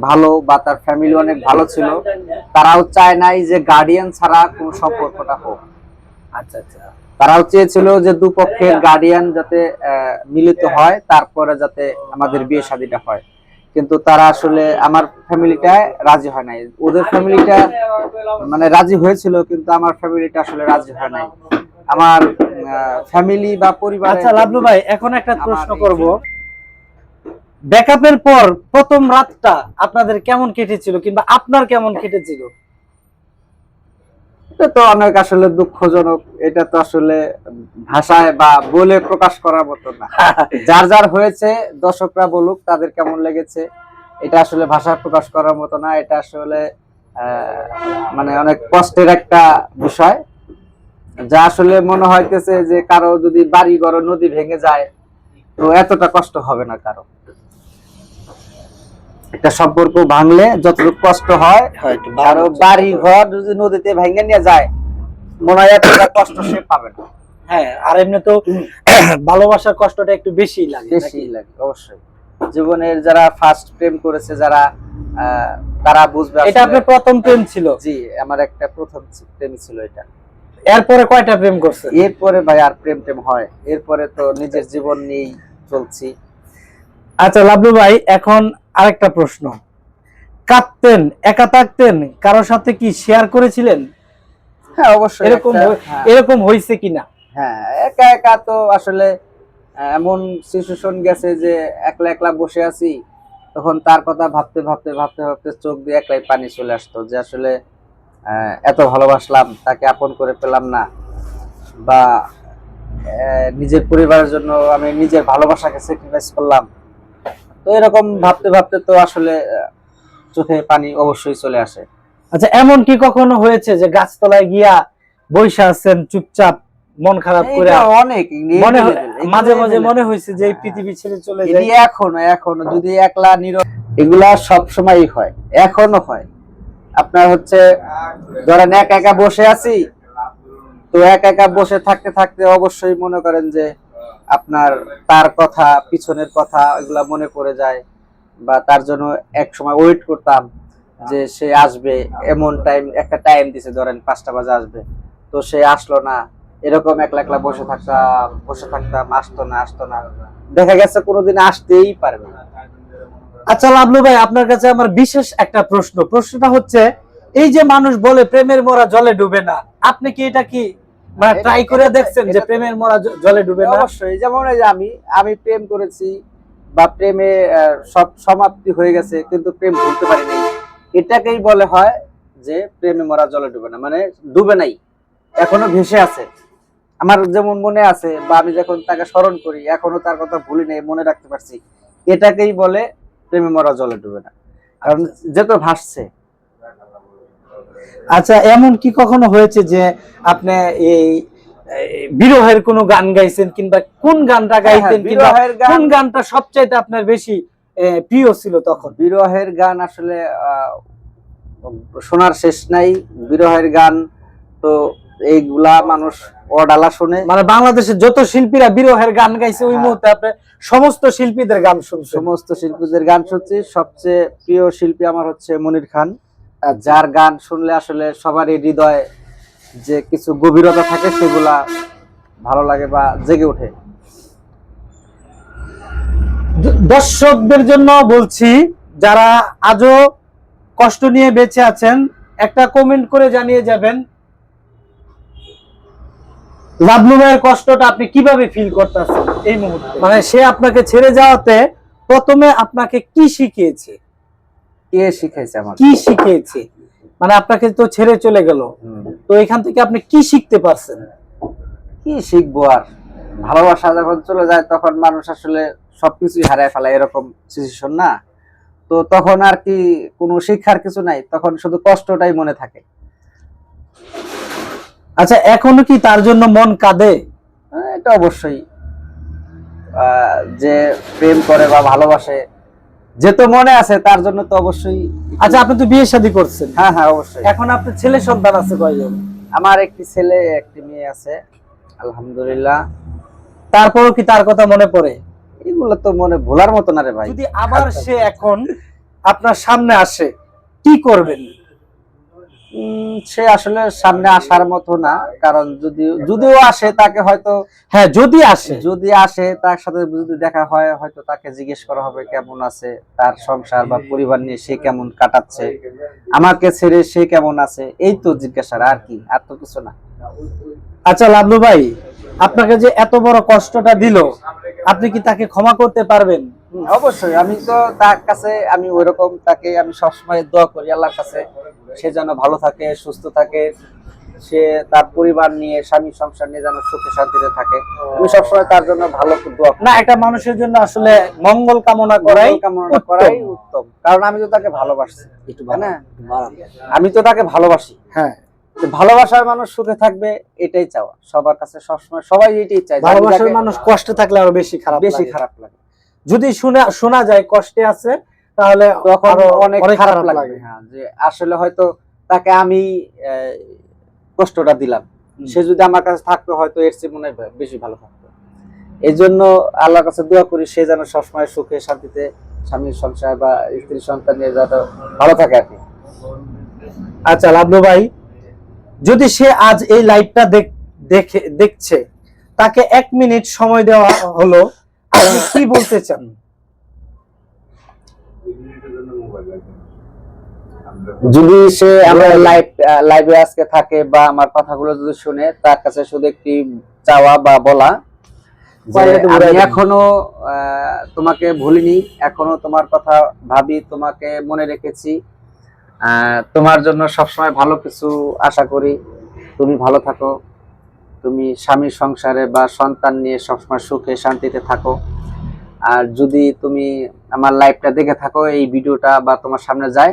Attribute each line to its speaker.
Speaker 1: ভালো বা তার ফ্যামিলি অনেক ভালো ছিল, তারাও চায় নাই যে গার্ডিয়ান ছাড়া কোনো সম্পর্কটা হোক।
Speaker 2: আচ্ছা আচ্ছা।
Speaker 1: তারাও চেয়েছিল যে দুপক্ষের গার্ডিয়ান যাতে মিলিত হয়, তারপরে যাতে আমাদের বিয়ে শাদীটা হয়। কিন্তু তারা আসলে আমার ফ্যামিলিটা রাজি হয় নাই, ওদের ফ্যামিলিটা মানে রাজি হয়েছিল, কিন্তু আমার ফ্যামিলিটা আসলে রাজি হয় নাই। আমার ফ্যামিলি বা পরিবার।
Speaker 2: আচ্ছা লাবলু ভাই, এখন একটা প্রশ্ন করব, ব্যাকআপের পর প্রথম রাতটা আপনাদের কেমন কেটেছিল কিংবা আপনার কেমন কেটেছিল?
Speaker 1: এটা তো অনেক আসলে দুঃখজনক, এটা তো আসলে ভাষায় বা বলে প্রকাশ করার মতো না। যার যার হয়েছে দর্শকরা বলুক তাদের কেমন লেগেছে, এটা আসলে ভাষায় প্রকাশ করার মতো না। এটা আসলে মানে অনেক কষ্টের একটা বিষয়, যা আসলে মনে হইতেছে যে কারো যদি বাড়ি ঘর নদী ভেঙে যায় তো এতটা কষ্ট হবে না কারো। একটা সম্পর্ক ভাঙলে যতটুকু কষ্ট হয়, কারো বাড়ি ঘর যদি নদীতে ভেঙে নিয়ে যায় মনে হয় এতটা কষ্ট সে পাবে না।
Speaker 2: হ্যাঁ, আর এমনি তো ভালোবাসার কষ্টটা একটু বেশি লাগে।
Speaker 1: বেশি লাগে অবশ্যই। জীবনের যারা ফার্স্ট প্রেম করেছে যারা, তারা বুঝবে।
Speaker 2: এটা আপনার প্রথম প্রেম ছিল?
Speaker 1: জি, আমার একটা প্রথম প্রেম ছিল এটা।
Speaker 2: এরপরে কয়টা প্রেম করছেন?
Speaker 1: এরপরে ভাই আর প্রেম হয়, এরপরে তো নিজের জীবন নিয়েই চলছি।
Speaker 2: আচ্ছা লাবলু ভাই, এখন আরেকটা প্রশ্ন, কাঁদতেন, একা থাকতেন, কারোর সাথে কি শেয়ার করেছিলেন?
Speaker 1: হ্যাঁ অবশ্যই,
Speaker 2: এরকম হয়েছে কিনা?
Speaker 1: হ্যাঁ, একা একা তো আসলে এমন সিচুয়েশন গেছে যে একলা একলা বসে আছি, তখন তার কথা ভাবতে ভাবতে ভাবতে ভাবতে চোখ দিয়ে একলাই পানি চলে আসতো, যে আসলে এত ভালোবাসলাম, তাকে আপন করে পেলাম না, বা নিজের পরিবারের জন্য আমি নিজের ভালোবাসাকে স্যাক্রিফাইস করলাম। তো এরকম ভাবতে ভাবতে তো আসলে চোখে পানি অবশ্যই চলে আসে।
Speaker 2: আচ্ছা, এমন কি কখনো হয়েছে যে গাছতলায় গিয়া বসে আছেন চুপচাপ, মন খারাপ করে?
Speaker 1: অনেক
Speaker 2: মাঝে মাঝে মনে হয়েছে যে এই পৃথিবী ছেড়ে চলে যায়?
Speaker 1: এখনো যদি একলা নীরব, এগুলা সব সময়ই হয়, এখনো হয়। আপনার হচ্ছে ধরেন একা একা বসে আছি, তো একা একা বসে থাকতে থাকতে অবশ্যই মনে করেন যে আপনার তার কথা, পিছনের কথা এগুলা মনে পড়ে যায়, বা তার জন্য এক সময় ওয়েট করতাম যে সে আসবে, এমন টাইম একটা টাইম দিছে, ধরেন 5টা বাজে আসবে, তো সে আসলো না, এরকম একলা একলা বসে থাকতাম, আসতো না, দেখা গেছে কোনোদিন আসতেই পারবে না।
Speaker 2: আচ্ছা লাবলু ভাই, আপনার কাছে আমার বিশেষ একটা প্রশ্নটা হচ্ছে, এই যে মানুষ বলে প্রেমের মরা জলে ডুবে না, আপনি কি এটা কি মানে ট্রাই করে দেখছেন যে প্রেমের মরা জলে ডুবে না?
Speaker 1: অবশ্যই, যেমন এই যে আমি প্রেম করেছি বা প্রেমে সব সমাপ্তি হয়ে গেছে, কিন্তু প্রেম ভুলতে পারি নাই, এটাকেই বলে হয় যে প্রেমে মরা জলে ডুবে না, মানে ডুবে নাই, এখনো ভেসে আছে। আমার যেমন মনে আছে, বা আমি যখন তাকে স্মরণ করি এখনো তার কথা ভুলি নাই, মনে রাখতে পারছি, এটাকেই বলে প্রেমে মরা জলে ডুবে না, কারণ যেহেতু ভাসছে।
Speaker 2: আচ্ছা, এমন কি কখনো হয়েছে যে আপনি এই বিরহের কোনো গান গাইছেন, কিংবা কোন গানটা গাইতেন, কিংবা কোন গানটা সবচাইতে আপনার বেশি প্রিয় ছিল তখন?
Speaker 1: বিরহের গান আসলে শোনার শেষ নাই, বিরহের গান তো এইগুলা মানুষ অডালা শুনে।
Speaker 2: মানে বাংলাদেশের যত শিল্পীরা বিরহের গান গাইছে ওই মুহূর্তে আপনি সমস্ত শিল্পীদের গান শুনছেন?
Speaker 1: সমস্ত শিল্পীদের গান শুনছি। সবচেয়ে প্রিয় শিল্পী আমার হচ্ছে মনির খান, যার গান শুনলে আসলে সবারই হৃদয়ে যে কিছু গভীরতা থাকে সেগুলা ভালো লাগে বা জেগে ওঠে।
Speaker 2: দর্শকদের জন্য বলছি, যারা আজও কষ্ট নিয়ে বেঁচে আছেন, একটা কমেন্ট করে জানিয়ে যাবেন লাবলু ভাইয়ের কষ্টটা আপনি কিভাবে ফিল করতেছেন এই মুহূর্তে। মানে সে আপনাকে ছেড়ে যাওয়াতে প্রথমে আপনাকে কি শিখিয়েছে?
Speaker 1: কে শিখাইছে আমাকে?
Speaker 2: কি শিখিয়েছে মানে আপনাকে তো ছেড়ে চলে গেল, তো এখান থেকে আপনি কি শিখতে পারছেন?
Speaker 1: কি শিখবো আর, ভালোবাসা যখন চলে যায় তখন মানুষ আসলে সবকিছুই হারায় ফেলায়, এরকম সিচুয়েশন না, তো তখন আর কি কোনো শিক্ষার কিছু নাই, তখন শুধু কষ্টটাই মনে থাকে।
Speaker 2: আচ্ছা, এখনো কি তার জন্য মন কাঁদে?
Speaker 1: এটা অবশ্যই, যে প্রেম করে বা ভালোবাসে, যেহেতু মনে আছে তার জন্য তো অবশ্যই।
Speaker 2: আচ্ছা, আপনি তো বিয়ে শাদী করছেন?
Speaker 1: হ্যাঁ হ্যাঁ অবশ্যই।
Speaker 2: এখন আপনার ছেলে সন্তান আছে কয়জন?
Speaker 1: আমার একটি ছেলে একটি মেয়ে আছে, আলহামদুলিল্লাহ।
Speaker 2: তারপরও কি তার কথা মনে পড়ে?
Speaker 1: এগুলো তো মনে ভোলার মতো না রে ভাই।
Speaker 2: যদি আবার সে এখন আপনার সামনে আসে কি করবেন?
Speaker 1: সে আসলে সামনে আসার মতো না, কারণ যদিও আসে তাকে হয়তো,
Speaker 2: হ্যাঁ যদি আসে,
Speaker 1: যদি আসে তার সাথে যদি দেখা হয়, হয়তো তাকে জিজ্ঞেস করা হবে কেমন আছে, তার সংসার বা পরিবার নিয়ে সে কেমন কাটাচ্ছে, আমাকে ছেড়ে সে কেমন আছে, এই তো জিজ্ঞাসা, আর কি, আর তো কিছু না।
Speaker 2: আচ্ছা লাবলু ভাই, আপনাকে যে এত বড় কষ্টটা দিল, আপনি কি তাকে ক্ষমা করতে পারবেন?
Speaker 1: অবশ্যই, আমি তো তার কাছে আমি ওইরকম তাকে আমি সবসময় দোয়া করি আল্লাহর কাছে, সে যেন ভালো থাকে, সুস্থ থাকে, সে তার পরিবার নিয়ে, স্বামী সংসার নিয়ে যেন সুখে শান্তিতে থাকে। আমি সবসময় তার জন্য ভালো দোয়া করি।
Speaker 2: না, একটা মানুষের জন্য আসলে মঙ্গল কামনা করাই
Speaker 1: কামনা করাই উত্তম, কারণ আমি তো তাকে ভালোবাসি, তাই না? আমি তো তাকে ভালোবাসি।
Speaker 2: হ্যাঁ,
Speaker 1: ভালোবাসার মানুষ সুখে থাকবে, এটাই চাওয়া সবার কাছে, সবসময় সবাই এটাই চায়।
Speaker 2: ভালোবাসার মানুষ কষ্টে থাকলে আরো বেশি খারাপ লাগে। যদি শোনা যায় কষ্টে আছে, তাহলে
Speaker 1: তখন
Speaker 2: আরো
Speaker 1: অনেক খারাপ লাগে। হ্যাঁ, যে আসলে হয়তো তাকে আমি কষ্টটা দিলাম, সে যদি আমার কাছে থাকতো হয়তো এর চেয়ে মনে হয় বেশি ভালো থাকতো। এই জন্য আল্লাহর কাছে দোয়া করি সে যেন সবসময় সুখে শান্তিতে স্বামীর সংসার বা স্ত্রী সন্তান নিয়ে যাতে ভালো থাকে আর কি।
Speaker 2: আচ্ছা লাবলু ভাই, যদি সে আজ এই লাইভটা দেখছে, তাকে 1 মিনিট সময় দেওয়া হলো, আপনি কি বলতে চান?
Speaker 1: যদি সে আমার লাইভে আজকে থাকে বা আমার কথাগুলো যদি শুনে, তার কাছে শুধু একটি চাওয়া বা বলা যে আমি এখনো তোমাকে ভুলিনি, এখনো তোমার কথা ভাবি, তোমাকে মনে রেখেছি, তোমার জন্য সবসময় ভালো কিছু আশা করি, তুমি ভালো থাকো, তুমি স্বামীর সংসারে বা সন্তান নিয়ে সবসময় সুখে শান্তিতে থাকো। আর যদি তুমি আমার লাইভটা দেখে থাকো, এই ভিডিওটা বা তোমার সামনে যায়,